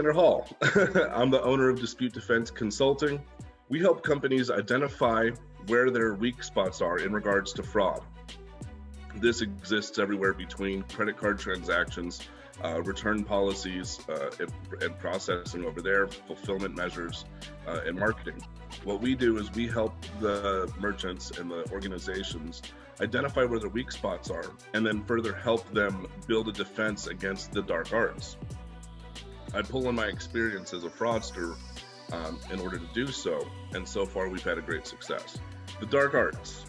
Alexander Hall. I'm the owner of Dispute Defense Consulting. We help companies identify where their weak spots are in regards to fraud. This exists everywhere between credit card transactions, return policies, and processing over there, fulfillment measures, and marketing. What we do is we help the merchants and the organizations identify where their weak spots are, and then further help them build a defense against the dark arts. I pull on my experience as a fraudster in order to do so, and so far we've had a great success. The dark arts,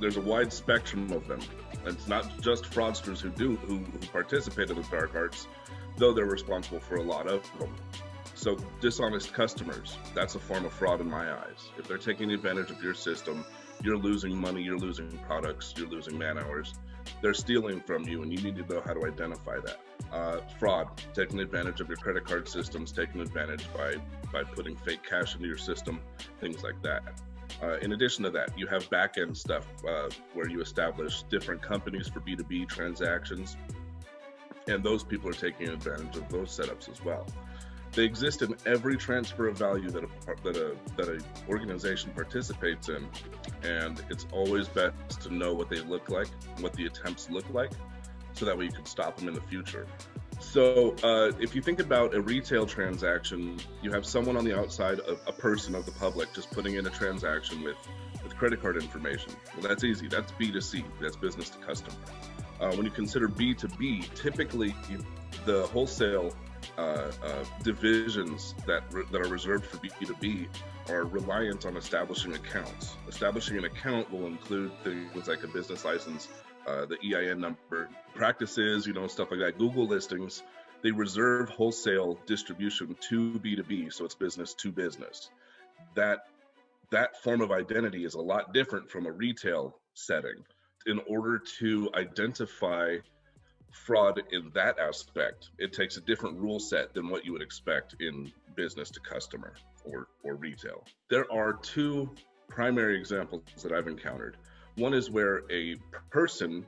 there's a wide spectrum of them. It's not just fraudsters who participate in the dark arts, though they're responsible for a lot of them. So dishonest customers, that's a form of fraud in my eyes. If they're taking advantage of your system, you're losing money, you're losing products, you're losing man hours. They're stealing from you, and you need to know how to identify that. Fraud, taking advantage of your credit card systems, taking advantage by putting fake cash into your system, things like that. In addition to that, you have back-end stuff where you establish different companies for B2B transactions, and those people are taking advantage of those setups as well. They exist in every transfer of value that a organization participates in, and it's always best to know what they look like, what the attempts look like, so that way you can stop them in the future. So if you think about a retail transaction, you have someone on the outside, a person of the public, just putting in a transaction with credit card information. Well, that's easy. That's B2C. That's business to customer. When you consider B2B, typically the wholesale divisions that are reserved for B2B are reliant on establishing accounts. Establishing an account will include things like a business license, the EIN number, practices, stuff like that, Google listings. They reserve wholesale distribution to B2B, so it's business to business. That form of identity is a lot different from a retail setting. In order to identify fraud in that aspect, it takes a different rule set than what you would expect in business to customer or retail. There are two primary examples that I've encountered. One is where a person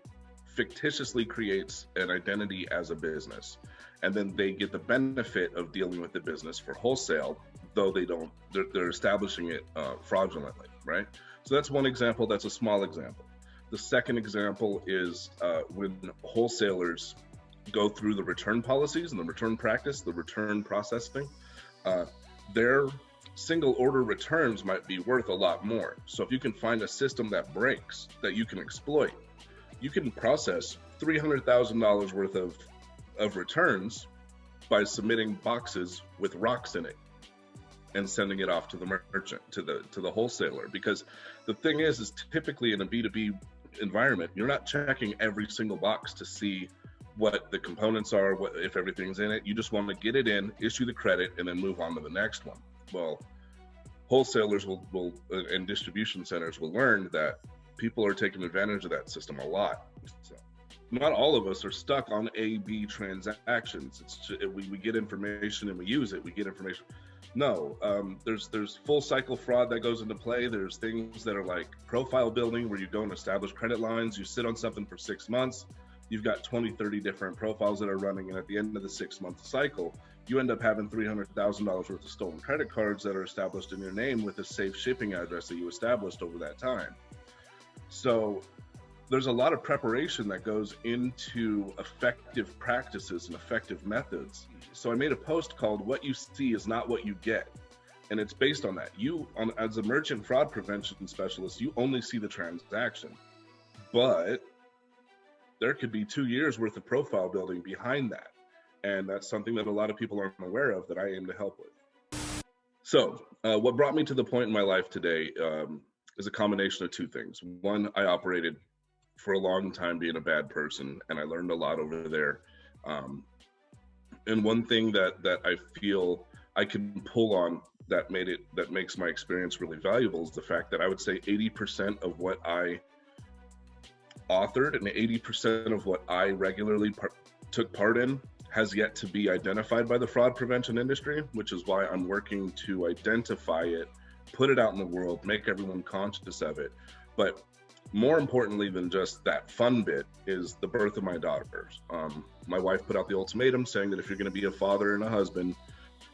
fictitiously creates an identity as a business, and then they get the benefit of dealing with the business for wholesale, though they're establishing it fraudulently, right? So that's one example. That's a small example. The second example is when wholesalers go through the return policies and the return practice, the return processing, their single order returns might be worth a lot more. So if you can find a system that breaks, that you can exploit, you can process $300,000 worth of returns by submitting boxes with rocks in it and sending it off to the merchant, to the wholesaler. Because the thing is typically in a B2B environment, you're not checking every single box to see what the components are, if everything's in it. You just want to get it in, issue the credit, and then move on to the next one. Well, wholesalers will and distribution centers will learn that people are taking advantage of that system a lot. So not all of us are stuck on A/B transactions. It's just, we get information and we use it. We get information. No, there's full cycle fraud that goes into play. There's things that are like profile building, where you go and establish credit lines. You sit on something for 6 months. You've got 20, 30 different profiles that are running, and at the end of the 6-month cycle, you end up having $300,000 worth of stolen credit cards that are established in your name with a safe shipping address that you established over that time. So there's a lot of preparation that goes into effective practices and effective methods. So I made a post called "What You See Is Not What You Get." And it's based on that. As a merchant fraud prevention specialist, you only see the transaction, but there could be 2 years worth of profile building behind that. And that's something that a lot of people aren't aware of that I aim to help with. So what brought me to the point in my life today is a combination of two things. One, I operated for a long time being a bad person, and I learned a lot over there. And one thing that I feel I can pull on that makes my experience really valuable is the fact that I would say 80% of what I authored and 80% of what I regularly took part in has yet to be identified by the fraud prevention industry, which is why I'm working to identify it, put it out in the world, make everyone conscious of it. But more importantly than just that fun bit is the birth of my daughters. My wife put out the ultimatum saying that if you're going to be a father and a husband,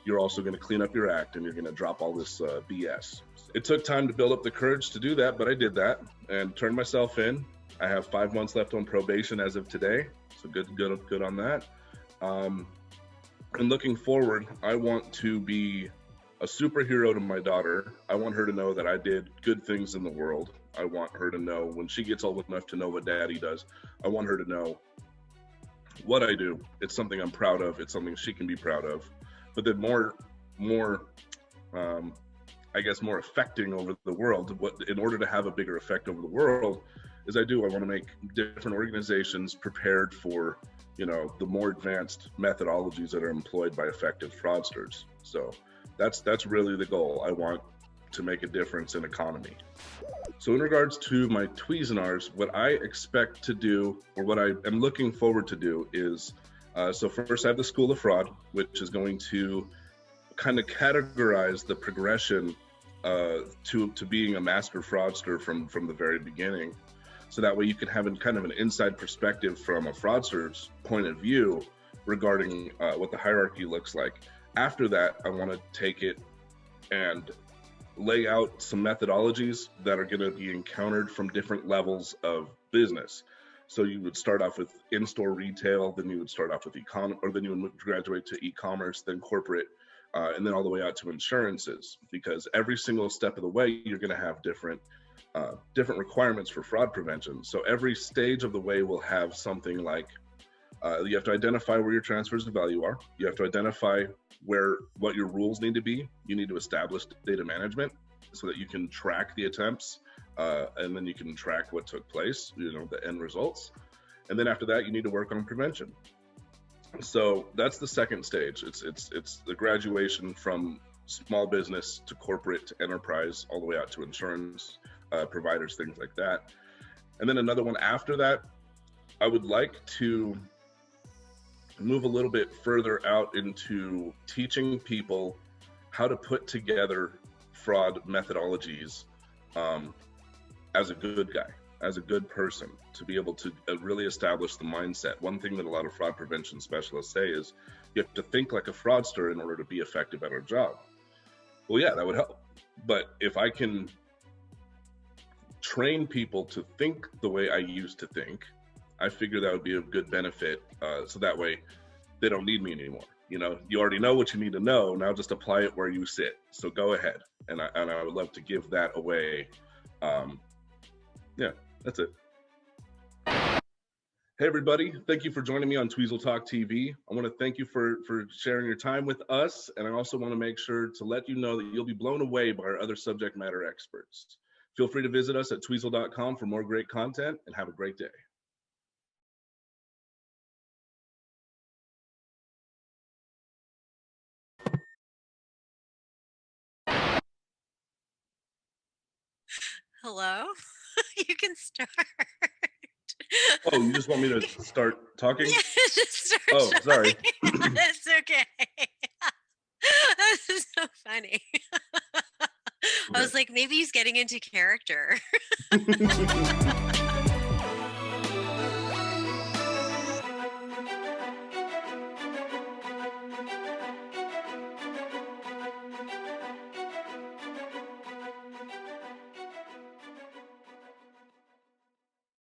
you're also going to clean up your act and you're going to drop all this BS. It took time to build up the courage to do that, but I did that and turned myself in. I have 5 months left on probation as of today, so good on that. And looking forward, I want to be a superhero to my daughter. I want her to know that I did good things in the world. I want her to know when she gets old enough to know what daddy does. I want her to know what I do. It's something I'm proud of. It's something she can be proud of. But then more, I guess, more affecting over the world. In order to have a bigger effect over the world, I want to make different organizations prepared for, the more advanced methodologies that are employed by effective fraudsters. So that's really the goal. I want to make a difference in economy. So in regards to my Tweezenars, what I expect to do, or what I am looking forward to do is, so first I have the School of Fraud, which is going to kind of categorize the progression to being a master fraudster from the very beginning. So that way you can have kind of an inside perspective from a fraudster's point of view regarding what the hierarchy looks like. After that, I want to take it and lay out some methodologies that are going to be encountered from different levels of business. So you would start off with in-store retail, then you would start off with then you would graduate to e-commerce, then corporate, and then all the way out to insurances. Because every single step of the way, you're going to have different requirements for fraud prevention. So every stage of the way will have something like you have to identify where your transfers of value are. You have to identify what your rules need to be. You need to establish data management so that you can track the attempts, and then you can track what took place, the end results. And then after that, you need to work on prevention. So that's the second stage. It's the graduation from small business to corporate to enterprise, all the way out to insurance providers, things like that. And then another one after that, I would like to move a little bit further out into teaching people how to put together fraud methodologies as a good guy, as a good person, to be able to really establish the mindset. One thing that a lot of fraud prevention specialists say is you have to think like a fraudster in order to be effective at our job. Well, yeah, that would help. But if I can train people to think the way I used to think, I figure that would be a good benefit. So that way they don't need me anymore. You already know what you need to know. Now just apply it where you sit. So go ahead. And I would love to give that away. Yeah, that's it. Hey everybody, thank you for joining me on Tweezzle Talk TV. I want to thank you for sharing your time with us. And I also want to make sure to let you know that you'll be blown away by our other subject matter experts. Feel free to visit us at tweezzle.com for more great content, and have a great day. Hello? You can start. Oh, you just want me to start talking? Yeah, just start Oh, sorry. It's okay. This is so funny. I was like, maybe he's getting into character.